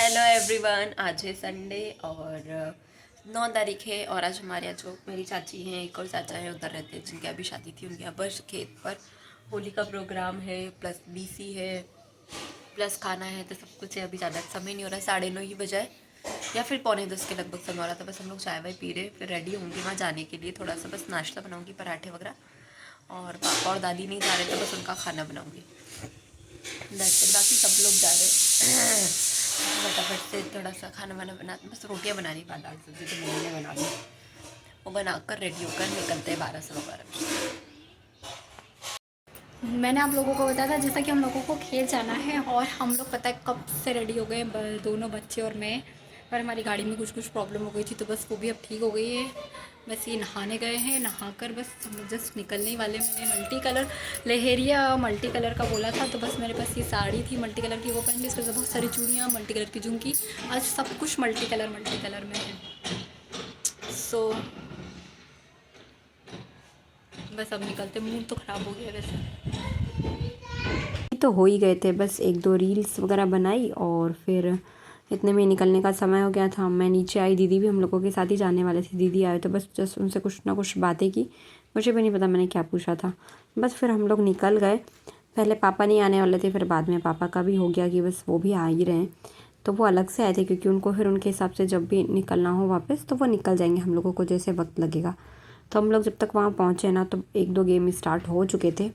Hello everyone, आज है Sunday और 9 तारीख है। और आज हमारे यहाँ जो मेरी चाची हैं, एक और चाचा है, उधर रहते हैं, जिनकी अभी शादी थी, उनके यहाँ पर खेत पर होली का प्रोग्राम है, प्लस बीसी है, प्लस खाना है, तो सब कुछ है। अभी ज़्यादा समय नहीं हो रहा है, 9:30 ही बजाए या फिर 9:45 के लगभग समय हो रहा था। बस हम लोग चाय वाय पी रहे, फिर रेडी होंगे वहाँ जाने के लिए। थोड़ा सा बस नाश्ता बनाऊँगी, पराठे वगैरह, और पापा और दादी नहीं जा रहे तो बस उनका खाना बनाऊँगी। बाकी सब लोग जा रहे हैं। फटाफट से थोड़ा सा खाना वाना बना, बस रोटियाँ बना रही, दाल सब्जी तो मम्मी ने बना दी। वो बनाकर रेडी होकर निकलते हैं 12 से 12 बजे। मैंने आप लोगों को बताया था जैसा कि हम लोगों को खेत जाना है, और हम लोग पता है कब से रेडी हो गए, दोनों बच्चे और मैं। पर हमारी गाड़ी में कुछ प्रॉब्लम हो गई थी, तो बस वो भी अब ठीक हो गई है। बस ये नहाने गए हैं, नहाकर बस हम लोग जस्ट निकलने वाले। मैंने multi colour lehariya multi colour का बोला था, तो बस मेरे पास ये साड़ी थी मल्टी कलर की, वो पहन ली। इसके साथ बहुत सारी चूड़ियाँ मल्टी कलर की, झुमकी, आज सब कुछ मल्टी कलर में है। सो बस अब निकलते। मूड तो ख़राब हो गया वैसे। तो हो ही गए थे, बस एक दो रील्स वगैरह बनाई और फिर इतने में निकलने का समय हो गया था। मैं नीचे आई, दीदी भी हम लोगों के साथ ही जाने वाले थे। दीदी आए तो बस जस्ट उनसे कुछ ना कुछ बातें की, मुझे भी नहीं पता मैंने क्या पूछा था। बस फिर हम लोग निकल गए। पहले पापा नहीं आने वाले थे, फिर बाद में पापा का भी हो गया कि बस वो भी आ ही रहे हैं। तो वो अलग से आए थे क्योंकि उनको फिर उनके हिसाब से जब भी निकलना हो वापस तो वो निकल जाएंगे, हम लोगों को जैसे वक्त लगेगा। तो हम लोग जब तक वहाँ पहुँचे ना, तो एक दो गेम स्टार्ट हो चुके थे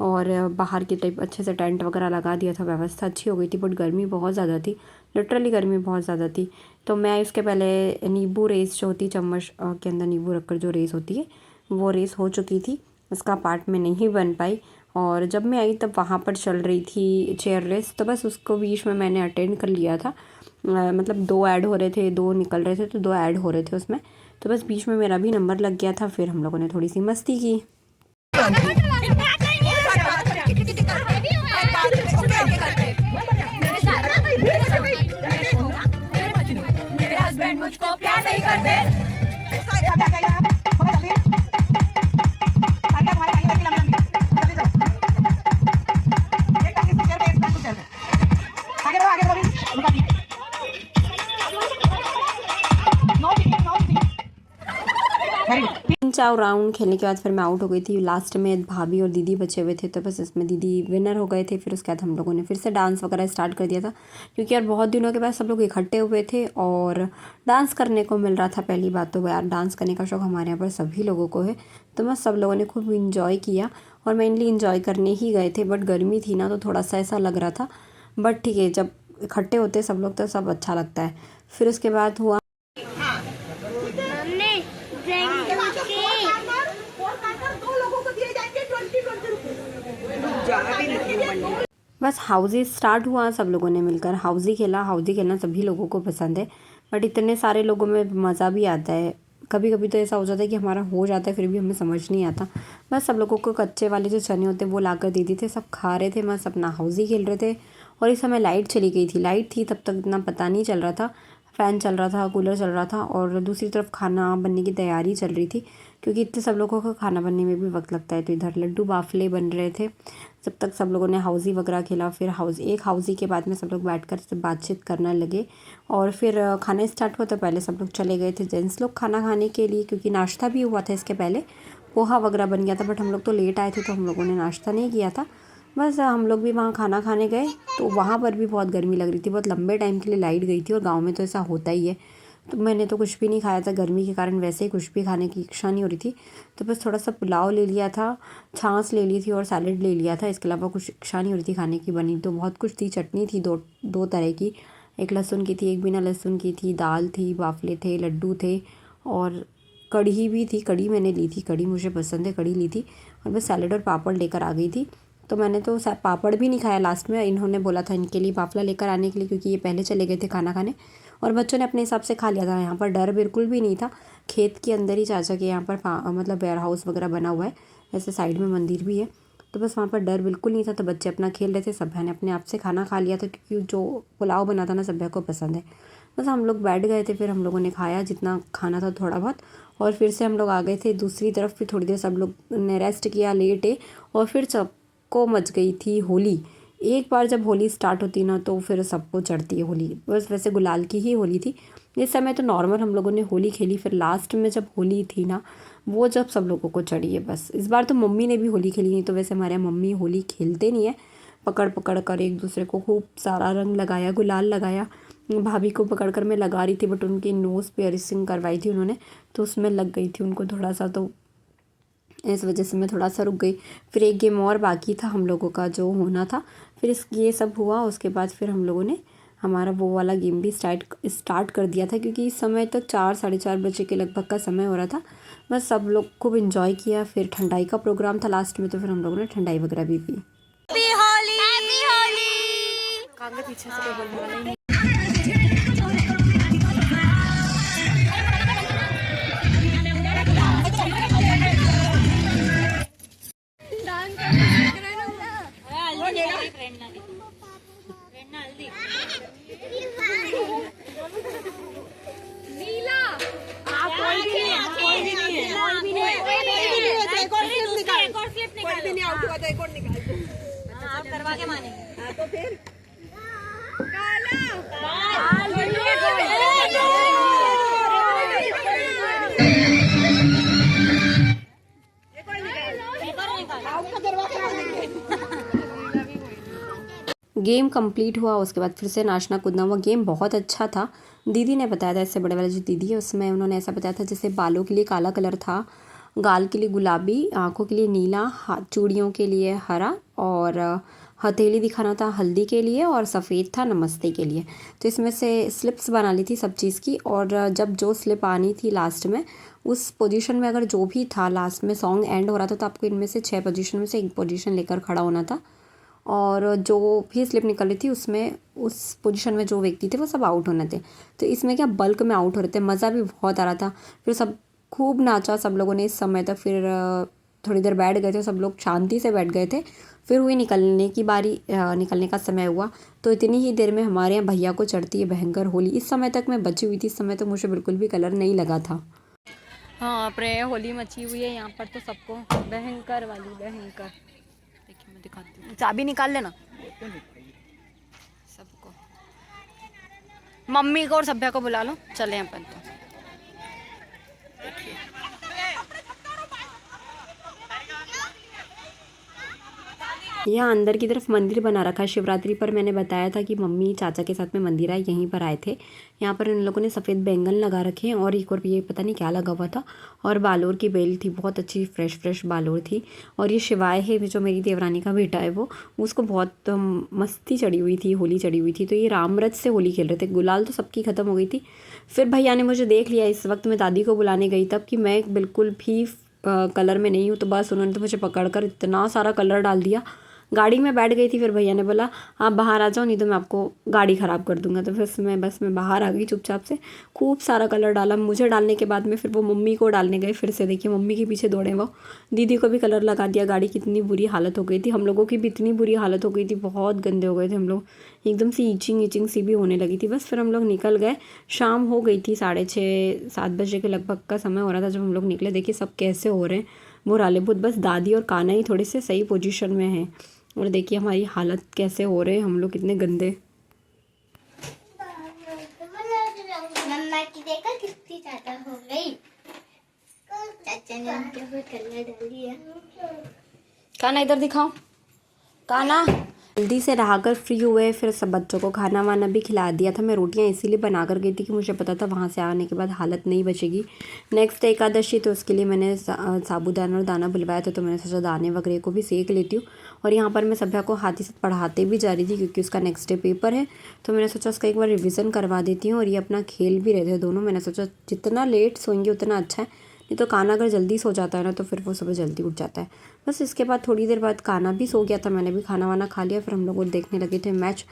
और बाहर की टाइप अच्छे से टेंट वगैरह लगा दिया था, व्यवस्था अच्छी हो गई थी। बट गर्मी बहुत ज़्यादा थी, लिटरली गर्मी बहुत ज़्यादा थी। तो मैं इसके पहले नींबू रेस जो होती, चम्मच के अंदर नींबू रखकर जो रेस होती है, वो रेस हो चुकी थी। उसका पार्ट में नहीं बन पाई। और जब मैं आई तब वहाँ पर चल रही थी चेयर रेस, तो बस उसको बीच में मैंने अटेंड कर लिया था। मतलब 2 ऐड हो रहे थे, 2 निकल रहे थे, तो 2 ऐड हो रहे थे उसमें। तो बस बीच में मेरा भी नंबर लग गया था। फिर हम लोगों ने थोड़ी सी मस्ती की। मुझको प्यार नहीं करते। तीन चार राउंड खेलने के बाद फिर मैं आउट हो गई थी। लास्ट में भाभी और दीदी बचे हुए थे, तो बस इसमें दीदी विनर हो गए थे। फिर उसके बाद हम लोगों ने फिर से डांस वगैरह स्टार्ट कर दिया था, क्योंकि यार बहुत दिनों के बाद सब लोग इकट्ठे हुए थे और डांस करने को मिल रहा था। पहली बात तो यार डांस करने का शौक हमारे यहाँ पर सभी लोगों को है, तो बस सब लोगों ने खूब इंजॉय किया और मेनली इंजॉय करने ही गए थे। बट गर्मी थी ना, तो थोड़ा सा ऐसा लग रहा था। बट ठीक है, जब इकट्ठे होते सब लोग तो सब अच्छा लगता है। फिर उसके बाद हुआ बस हाउजी स्टार्ट हुआ। सब लोगों ने मिलकर हाउजी खेला। हाउजी खेलना सभी लोगों को पसंद है, बट इतने सारे लोगों में मज़ा भी आता है। कभी कभी तो ऐसा हो जाता है कि हमारा हो जाता है, फिर भी हमें समझ नहीं आता। बस सब लोगों को कच्चे वाले जो चने होते हैं वो लाकर दे दी थे, सब खा रहे थे, मस्त अपना हाउजी खेल रहे थे। और इस समय लाइट चली गई थी। लाइट थी तब तक इतना पता नहीं चल रहा था, फ़ैन चल रहा था, कूलर चल रहा था, और दूसरी तरफ खाना बनने की तैयारी चल रही थी, क्योंकि इतने सब लोगों को खाना बनने में भी वक्त लगता है। तो इधर लड्डू बाफले बन रहे थे जब तक सब लोगों ने हाउजी वगैरह खेला। फिर एक हाउजी के बाद में सब लोग बैठकर सब बातचीत करने लगे और फिर खाना स्टार्ट हुआ। तो पहले सब लोग चले गए थे जेंट्स लोग खाना खाने के लिए, क्योंकि नाश्ता भी हुआ था इसके पहले, पोहा वगैरह बन गया था। बट हम लोग तो लेट आए थे, तो हम लोगों ने नाश्ता नहीं किया था। बस हम लोग भी वहाँ खाना खाने गए, तो वहाँ पर भी बहुत गर्मी लग रही थी। बहुत लंबे टाइम के लिए लाइट गई थी, और गाँव में तो ऐसा होता ही है। तो मैंने तो कुछ भी नहीं खाया था, गर्मी के कारण वैसे ही कुछ भी खाने की इच्छा नहीं हो रही थी। तो बस थोड़ा सा पुलाव ले लिया था, छाछ ले ली थी और सैलेड ले लिया था। इसके अलावा कुछ इच्छा नहीं हो रही थी खाने की। बनी तो बहुत कुछ थी, चटनी थी दो तरह की, एक लहसुन की थी, एक बिना लहसुन की थी, दाल थी, बाफले थे, लड्डू थे, और कढ़ी भी थी। कढ़ी मैंने ली थी, कढ़ी मुझे पसंद है, कढ़ी ली थी। और बस सैलेड और पापड़ लेकर आ गई थी। तो मैंने तो पापड़ भी नहीं खाया लास्ट में। इन्होंने बोला था इनके लिए बाफला लेकर आने के लिए, क्योंकि ये पहले चले गए थे खाना खाने, और बच्चों ने अपने हिसाब से खा लिया था। यहाँ पर डर बिल्कुल भी नहीं था। खेत के अंदर ही चाचा के यहाँ पर मतलब वेयर हाउस वगैरह बना हुआ है, ऐसे साइड में मंदिर भी है। तो बस वहाँ पर डर बिल्कुल नहीं था। तो बच्चे अपना खेल रहे थे, सभ्या ने अपने आप से खाना खा लिया था, क्योंकि जो पुलाव बना था ना सभ्या को पसंद है। बस हम लोग बैठ गए थे, फिर हम लोगों ने खाया जितना खाना था थोड़ा बहुत, और फिर से हम लोग आ गए थे दूसरी तरफ। फिर थोड़ी देर सब लोग ने रेस्ट किया, लेटे, और फिर सबको मच गई थी होली, एक बार जब होली स्टार्ट होती ना तो फिर सबको चढ़ती है होली। बस वैसे गुलाल की ही होली थी। इस समय तो नॉर्मल हम लोगों ने होली खेली, फिर लास्ट में जब होली थी ना वो जब सब लोगों को चढ़ी है बस। इस बार तो मम्मी ने भी होली खेली, नहीं तो वैसे हमारे यहाँ मम्मी होली खेलते नहीं है। पकड़ पकड़ कर एक दूसरे को खूब सारा रंग लगाया, गुलाल लगाया। भाभी को पकड़ कर मैं लगा रही थी बट उनकी नोज़ पे अरिसिंग करवाई थी उन्होंने, तो उसमें लग गई थी उनको थोड़ा सा, तो इस वजह से मैं थोड़ा सा रुक गई। फिर एक गेम और बाकी था हम लोगों का जो होना था, फिर ये सब हुआ। उसके बाद फिर हम लोगों ने हमारा वो वाला गेम भी स्टार्ट कर दिया था, क्योंकि इस समय तक 4 साढ़े 4 बजे के लगभग का समय हो रहा था। बस सब लोग खूब इन्जॉय किया। फिर ठंडाई का प्रोग्राम था लास्ट में, तो फिर हम लोगों ने ठंडाई वगैरह भी पी। पीछे से बोलने वाला ही नहीं। गेम कंप्लीट हुआ, उसके बाद फिर से नाचना कूदना हुआ। गेम बहुत अच्छा था। दीदी ने बताया था, इससे बड़े वाले जो दीदी है उसमें उन्होंने ऐसा बताया था जैसे बालों के लिए काला कलर था, गाल के लिए गुलाबी, आँखों के लिए नीला, हाथ चूड़ियों के लिए हरा, और हथेली दिखाना था हल्दी के लिए, और सफ़ेद था नमस्ते के लिए। तो इसमें से स्लिप्स बना ली थी सब चीज़ की, और जब जो स्लिप आनी थी लास्ट में उस पोजीशन में अगर जो भी था लास्ट में सॉन्ग एंड हो रहा था तो आपको इनमें से 6 पोजीशन में से एक पोजीशन लेकर खड़ा होना था, और जो भी स्लिप निकल रही थी उसमें उस पोजीशन में जो व्यक्ति थे वो सब आउट होने थे। तो इसमें क्या बल्क में आउट हो रहे थे, मज़ा भी बहुत आ रहा था। फिर सब खूब नाचा सब लोगों ने इस समय तक। फिर थोड़ी देर बैठ गए थे, सब लोग शांति से बैठ गए थे। फिर हुई निकलने की बारी, निकलने का समय हुआ, तो इतनी ही देर में हमारे यहाँ भैया को चढ़ती है भयंकर होली। इस समय तक मैं बची हुई थी, इस समय तो मुझे बिल्कुल भी कलर नहीं लगा था। हाँ प्रे होली मची हुई है यहाँ पर तो सबको, भयंकर वाली भयंकर। देखिए मैं दिखाती हूँ, चाबी निकाल लेना सबको, मम्मी को और सभ्या को बुला लो, चले अपन तो। यहाँ अंदर की तरफ मंदिर बना रखा है। शिवरात्रि पर मैंने बताया था कि मम्मी चाचा के साथ में मंदिर आए, यहीं पर आए थे। यहाँ पर इन लोगों ने सफ़ेद बैंगन लगा रखे हैं, और एक और ये पता नहीं क्या लगा हुआ था, और बालोर की बेल थी, बहुत अच्छी फ्रेश बालोर थी। और ये शिवाय है जो मेरी देवरानी का बेटा है, वो उसको बहुत मस्ती चढ़ी हुई थी, होली चढ़ी हुई थी। तो ये रामरथ से होली खेल रहे थे। गुलाल तो सबकी ख़त्म हो गई थी। फिर भैया ने मुझे देख लिया, इस वक्त मैं दादी को बुलाने गई तब कि मैं बिल्कुल भी कलर में नहीं हूँ, तो बस उन्होंने तो मुझे पकड़ कर इतना सारा कलर डाल दिया। गाड़ी में बैठ गई थी, फिर भैया ने बोला आप बाहर आ जाओ, नहीं तो मैं आपको गाड़ी ख़राब कर दूंगा। तो फिर मैं बाहर आ गई चुपचाप से। खूब सारा कलर डाला मुझे डालने के बाद में, फिर वो मम्मी को डालने गए। फिर से देखिए मम्मी के पीछे दौड़े वो, दीदी को भी कलर लगा दिया। गाड़ी की इतनी बुरी हालत हो गई थी, हम लोगों की भी इतनी बुरी हालत हो गई थी, बहुत गंदे हो गए थे हम लोग, एकदम से ईचिंग सी भी होने लगी थी। बस फिर हम लोग निकल गए। शाम हो गई थी, 6:30-7 बजे के लगभग का समय हो रहा था जब हम लोग निकले। देखिए सब कैसे हो रहे हैं वो रालेपुत, बस दादी और कान्हा ही थोड़े से सही पोजीशन में हैं। और देखिए हमारी हालत कैसे हो रहे हैं, हम लोग कितने गंदे। मम्मा की देखा कितनी ज्यादा हो गई, चाचा ने उनके ऊपर कलर डाल दिया। कान्हा इधर दिखाओ, कान्हा। जल्दी से नहाकर फ्री हुए, फिर सब बच्चों को खाना वाना भी खिला दिया था। मैं रोटियां इसीलिए बना कर गई थी कि मुझे पता था वहाँ से आने के बाद हालत नहीं बचेगी। नेक्स्ट एकादशी, तो उसके लिए मैंने साबूदाना और दाना बुलवाया था, तो मैंने सोचा दाने वगैरह को भी सेक लेती हूँ। और यहाँ पर मैं सभ्या को हाथ ही साथ पढ़ाते भी जा रही थी, क्योंकि उसका नेक्स्ट डे पेपर है, तो मैंने सोचा उसका एक बार रिविज़न करवा देती हूँ। और ये अपना खेल भी रहे थे दोनों। मैंने सोचा जितना लेट सोएंगे उतना अच्छा है, नहीं तो कान्हा अगर जल्दी सो जाता है ना तो फिर वो सुबह जल्दी उठ जाता है। बस इसके बाद थोड़ी देर बाद कान्हा भी सो गया था, मैंने भी खाना वाना खा लिया। फिर हम लोग देखने लगे थे मैच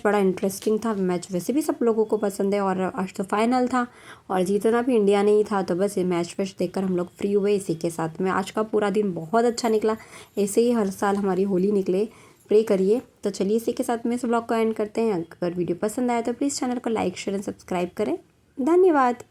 बड़ा इंटरेस्टिंग था। मैच वैसे भी सब लोगों को पसंद है, और आज तो फाइनल था और जीतना भी इंडिया ने ही था। तो बस ये मैच देखकर हम लोग फ्री हुए। इसी के साथ में आज का पूरा दिन बहुत अच्छा निकला। ऐसे ही हर साल हमारी होली निकले, प्रे करिए। तो चलिए इसी के साथ में इस ब्लॉग को एंड करते हैं। अगर वीडियो पसंद आया तो प्लीज़ चैनल को लाइक शेयर एंड सब्सक्राइब करें। धन्यवाद।